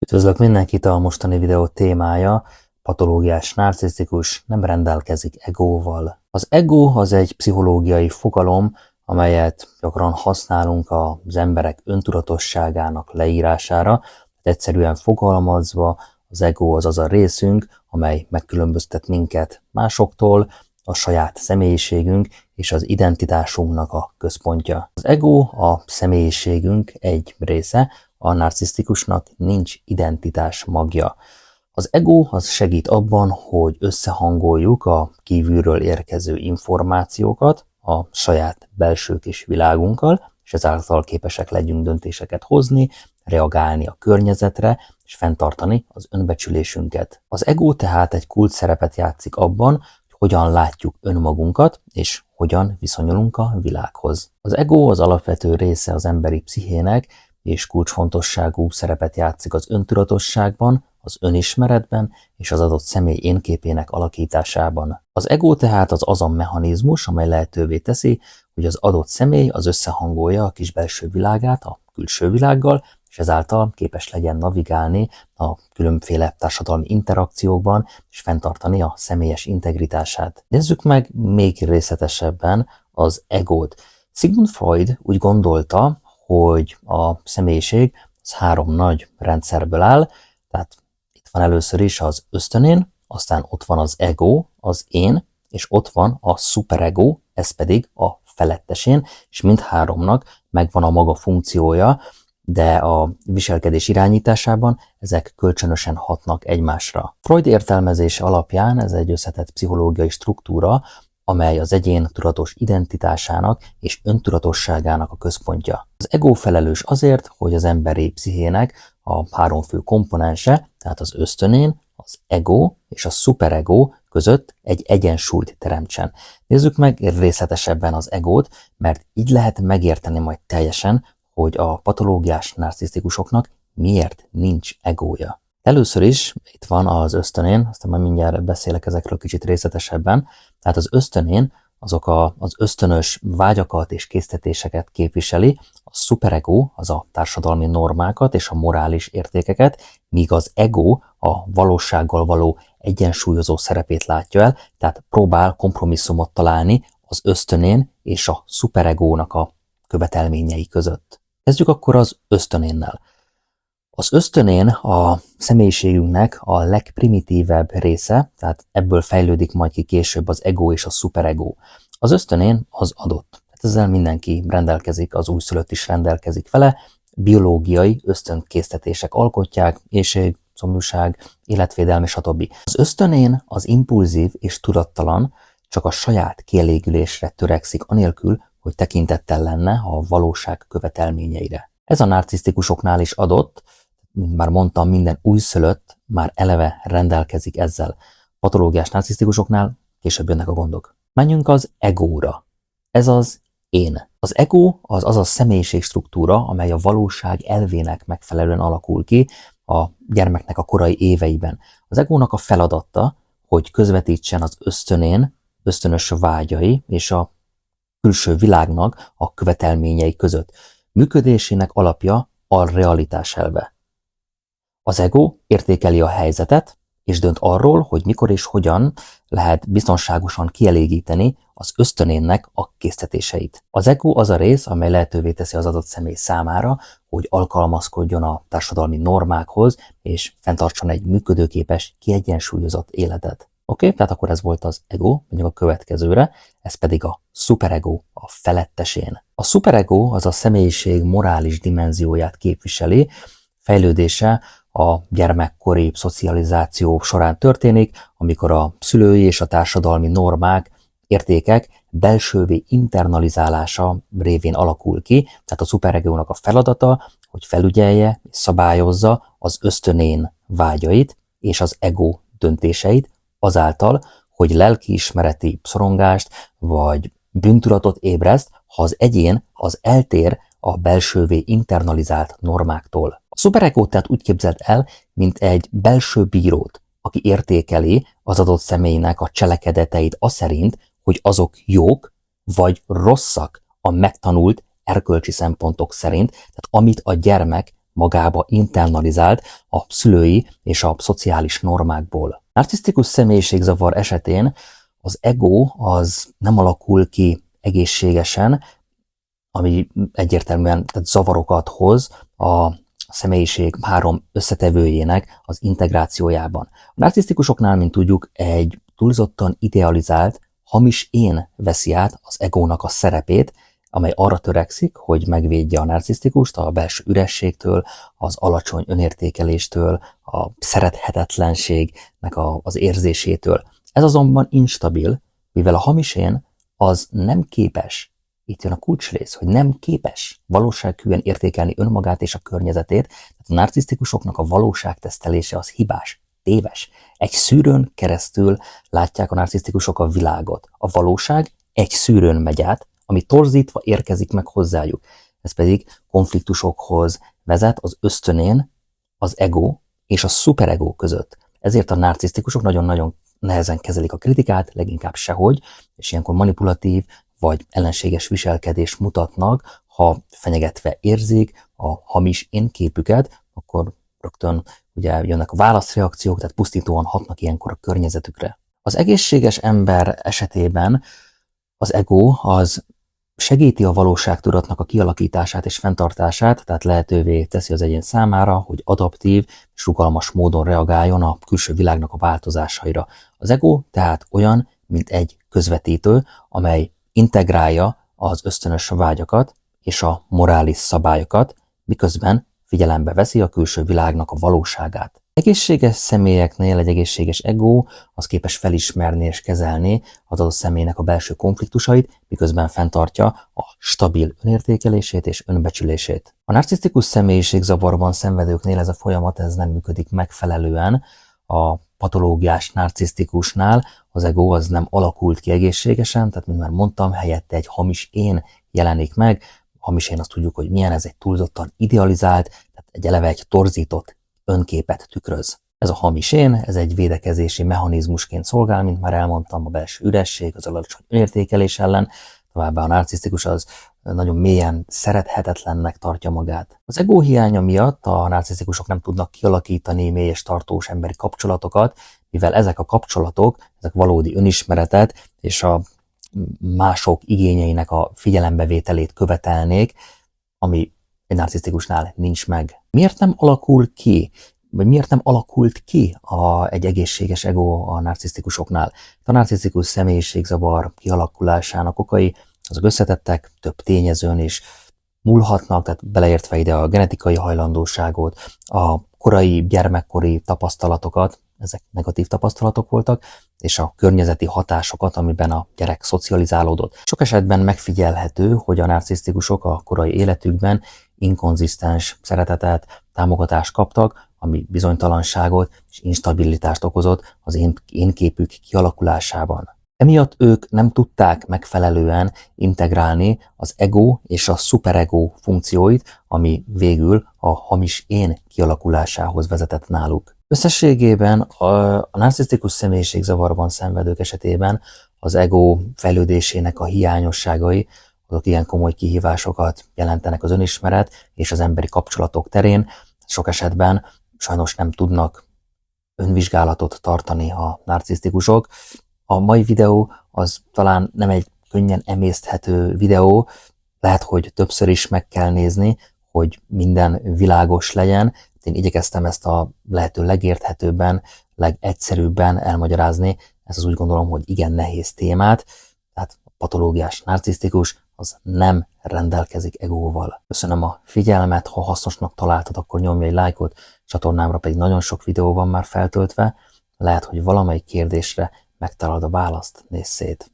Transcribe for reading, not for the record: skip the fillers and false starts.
Üdvözlök mindenkit, a mostani videó témája patológiás narcisztikus, nem rendelkezik egóval. Az ego az egy pszichológiai fogalom, amelyet gyakran használunk az emberek öntudatosságának leírására. Egyszerűen fogalmazva, az ego az a részünk, amely megkülönböztet minket másoktól, a saját személyiségünk és az identitásunknak a központja. Az ego a személyiségünk egy része, a narcisztikusnak nincs identitás magja. Az ego az segít abban, hogy összehangoljuk a kívülről érkező információkat a saját belső kis világunkkal, és ezáltal képesek legyünk döntéseket hozni, reagálni a környezetre, és fenntartani az önbecsülésünket. Az ego tehát egy kulcs szerepet játszik abban, hogy hogyan látjuk önmagunkat, és hogyan viszonyulunk a világhoz. Az ego az alapvető része az emberi pszichének, és kulcsfontosságú szerepet játszik az öntudatosságban, az önismeretben és az adott személy énképének alakításában. Az ego tehát az a mechanizmus, amely lehetővé teszi, hogy az adott személy az összehangolja a kis belső világát a külső világgal, és ezáltal képes legyen navigálni a különféle társadalmi interakciókban, és fenntartani a személyes integritását. Nézzük meg még részletesebben az egót. Sigmund Freud úgy gondolta, hogy a személyiség az 3 nagy rendszerből áll, tehát itt van először is az ösztönén, aztán ott van az ego, az én, és ott van a szuperego, ez pedig a felettesén, és mindháromnak megvan a maga funkciója, de a viselkedés irányításában ezek kölcsönösen hatnak egymásra. Freud értelmezése alapján ez egy összetett pszichológiai struktúra, amely az egyén tudatos identitásának és öntudatosságának a központja. Az ego felelős azért, hogy az emberi pszichének a 3 fő komponense, tehát az ösztönén, az ego és a szuperego között egy egyensúlyt teremtsen. Nézzük meg részletesebben az egót, mert így lehet megérteni majd teljesen, hogy a patológiás narcisztikusoknak miért nincs egója. Először is itt van az ösztönén, aztán majd mindjárt beszélek ezekről kicsit részletesebben. Tehát az ösztönén azok az ösztönös vágyakat és késztetéseket képviseli, a szuperego az a társadalmi normákat és a morális értékeket, míg az ego a valósággal való egyensúlyozó szerepét látja el, tehát próbál kompromisszumot találni az ösztönén és a szuperegónak a követelményei között. Kezdjük akkor az ösztönénnel. Az ösztönén a személyiségünknek a legprimitívebb része, tehát ebből fejlődik majd ki később az ego és a szuperego. Az ösztönén az adott. Tehát ezzel mindenki rendelkezik, az újszülött is rendelkezik vele, biológiai ösztönkésztetések alkotják, éhség, szomjúság, életvédelmi, stb. Az ösztönén az impulzív és tudattalan csak a saját kielégülésre törekszik anélkül, hogy tekintettel lenne a valóság követelményeire. Ez a narcisztikusoknál is adott, mint már mondtam, minden újszülött már eleve rendelkezik ezzel. Patológiás narcisztikusoknál később jönnek a gondok. Menjünk az egóra. Ez az én. Az ego az a személyiségstruktúra, amely a valóság elvének megfelelően alakul ki a gyermeknek a korai éveiben. Az egónak a feladata, hogy közvetítsen az ösztönén, ösztönös vágyai és a külső világnak a követelményei között. Működésének alapja a realitás elve. Az ego értékeli a helyzetet, és dönt arról, hogy mikor és hogyan lehet biztonságosan kielégíteni az ösztönénnek a késztetéseit. Az ego az a rész, amely lehetővé teszi az adott személy számára, hogy alkalmazkodjon a társadalmi normákhoz, és fenntartson egy működőképes, kiegyensúlyozott életet. Oké, tehát akkor ez volt az ego, mondjuk a következőre, ez pedig a szuperego, a felettesén. A szuperego az a személyiség morális dimenzióját képviseli, fejlődése a gyermekkori szocializáció során történik, amikor a szülői és a társadalmi normák, értékek belsővé internalizálása révén alakul ki, tehát a szuperegónak a feladata, hogy felügyelje és szabályozza az ösztönén vágyait és az ego döntéseit, azáltal, hogy lelkiismereti szorongást vagy bűntudatot ébreszt, ha az egyén az eltér a belsővé internalizált normáktól. A szuperego tehát úgy képzelt el, mint egy belső bírót, aki értékeli az adott személynek a cselekedeteit aszerint, hogy azok jók vagy rosszak a megtanult erkölcsi szempontok szerint, tehát amit a gyermek magába internalizált a szülői és a szociális normákból. Narcisztikus személyiségzavar esetén az ego az nem alakul ki egészségesen, ami egyértelműen tehát zavarokat hoz a személyiség három összetevőjének az integrációjában. A narcisztikusoknál, mint tudjuk, egy túlzottan idealizált, hamis én veszi át az egónak a szerepét, amely arra törekszik, hogy megvédje a narcisztikust a belső ürességtől, az alacsony önértékeléstől, a szerethetetlenségnek az érzésétől. Ez azonban instabil, mivel a hamis én az nem képes, itt jön a kulcsrész, hogy nem képes valósághűen értékelni önmagát és a környezetét, tehát a narcisztikusoknak a valóságtesztelése az hibás, téves. Egy szűrőn keresztül látják a narcisztikusok a világot. A valóság egy szűrőn megy át, ami torzítva érkezik meg hozzájuk. Ez pedig konfliktusokhoz vezet az ösztönén, az ego és a szuperego között. Ezért a narcisztikusok nagyon-nagyon nehezen kezelik a kritikát, leginkább sehogy, és ilyenkor manipulatív vagy ellenséges viselkedést mutatnak, ha fenyegetve érzik a hamis énképüket, akkor rögtön ugye jönnek a válaszreakciók, tehát pusztítóan hatnak ilyenkor a környezetükre. Az egészséges ember esetében az ego az segíti a valóságtudatnak a kialakítását és fenntartását, tehát lehetővé teszi az egyén számára, hogy adaptív és rugalmas módon reagáljon a külső világnak a változásaira. Az ego tehát olyan, mint egy közvetítő, amely integrálja az ösztönös vágyakat és a morális szabályokat, miközben figyelembe veszi a külső világnak a valóságát. Egészséges személyeknél egy egészséges ego az képes felismerni és kezelni az adott személynek a belső konfliktusait, miközben fenntartja a stabil önértékelését és önbecsülését. A narcisztikus személyiségzavarban szenvedőknél ez a folyamat nem működik megfelelően. A patológiás narcisztikusnál az ego az nem alakult ki egészségesen, tehát mint már mondtam, helyette egy hamis én jelenik meg. A hamis én azt tudjuk, hogy milyen, ez egy túlzottan idealizált, tehát eleve egy torzított önképet tükröz. Ez a hamis én, ez egy védekezési mechanizmusként szolgál, mint már elmondtam, a belső üresség, az alacsony önértékelés ellen, továbbá a narcisztikus az nagyon mélyen szerethetetlennek tartja magát. Az ego hiánya miatt a narcisztikusok nem tudnak kialakítani mély és tartós emberi kapcsolatokat, mivel ezek a kapcsolatok, ezek valódi önismeretet és a mások igényeinek a figyelembevételét követelnék, ami egy narcisztikusnál nincs meg. Miért nem alakul ki, vagy miért nem alakult ki egy egészséges ego a narcisztikusoknál? A narcisztikus személyiségzavar kialakulásának okai azok összetettek, több tényezőn is múlhatnak, tehát beleértve ide a genetikai hajlandóságot, a korai gyermekkori tapasztalatokat, ezek negatív tapasztalatok voltak, és a környezeti hatásokat, amiben a gyerek szocializálódott. Sok esetben megfigyelhető, hogy a narcisztikusok a korai életükben inkonzisztens szeretetet, támogatást kaptak, ami bizonytalanságot és instabilitást okozott az én képük kialakulásában. Emiatt ők nem tudták megfelelően integrálni az ego és a szuperego funkcióit, ami végül a hamis én kialakulásához vezetett náluk. Összességében a narcisztikus személyiségzavarban szenvedők esetében az ego fejlődésének a hiányosságai azok ilyen komoly kihívásokat jelentenek az önismeret és az emberi kapcsolatok terén. Sok esetben sajnos nem tudnak önvizsgálatot tartani a narcisztikusok. A mai videó az talán nem egy könnyen emészthető videó, lehet, hogy többször is meg kell nézni, hogy minden világos legyen. Én igyekeztem ezt a lehető legérthetőbben, legegyszerűbben elmagyarázni, ezt az úgy gondolom, hogy igen nehéz témát, tehát a patológiás narcisztikus az nem rendelkezik egóval. Köszönöm a figyelmet, ha hasznosnak találtad, akkor nyomj egy lájkot, csatornámra pedig nagyon sok videó van már feltöltve, lehet, hogy valamelyik kérdésre megtalálod a választ, nézz szét!